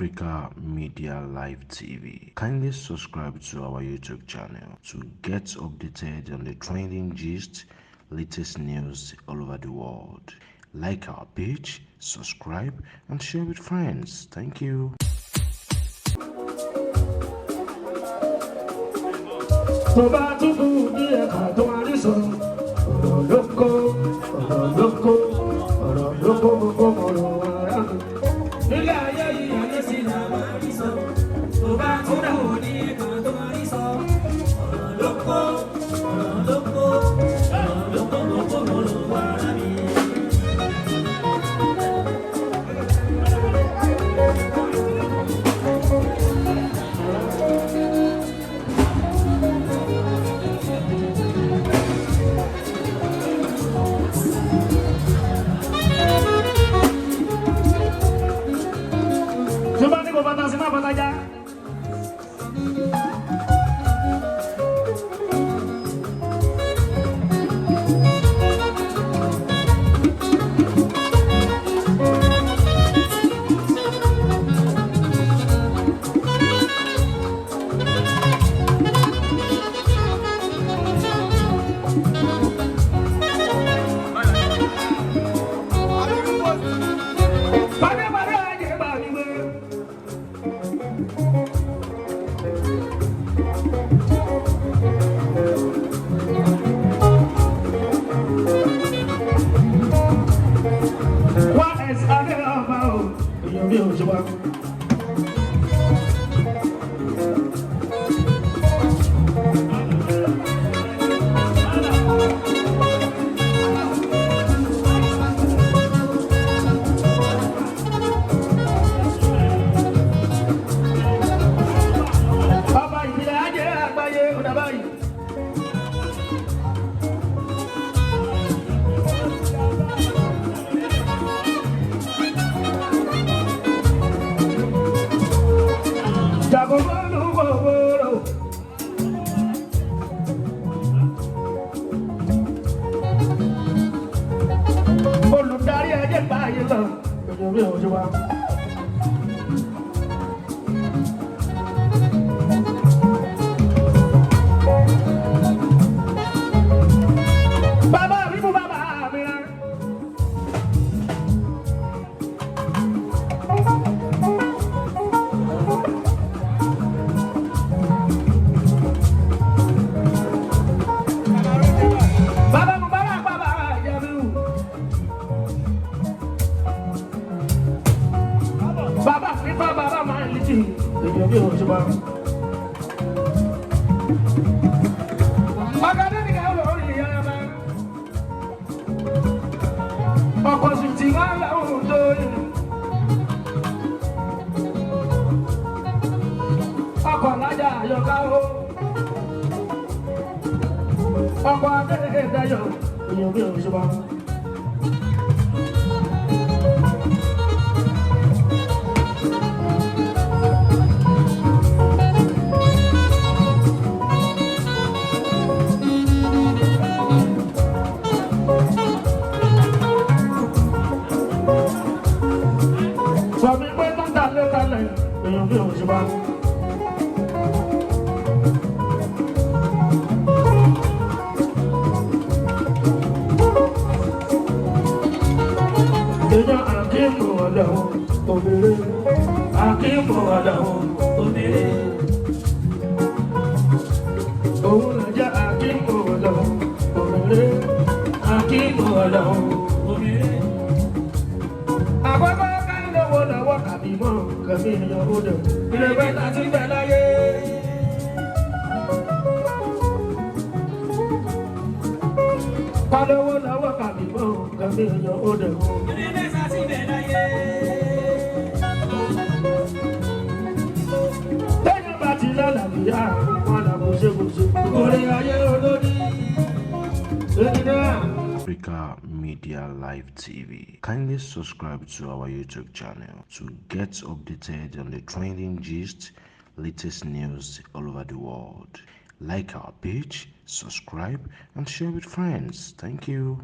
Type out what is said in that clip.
Africa Media Live TV. Kindly subscribe to our YouTube channel to get updated on the trending gist, latest news all over the world. Like our page, subscribe, and share with friends. Thank you. Africa Media Live TV. Kindly subscribe to our YouTube channel to get updated on the trending gist, latest news all over the world. Like our page, subscribe, and share with friends. Thank you.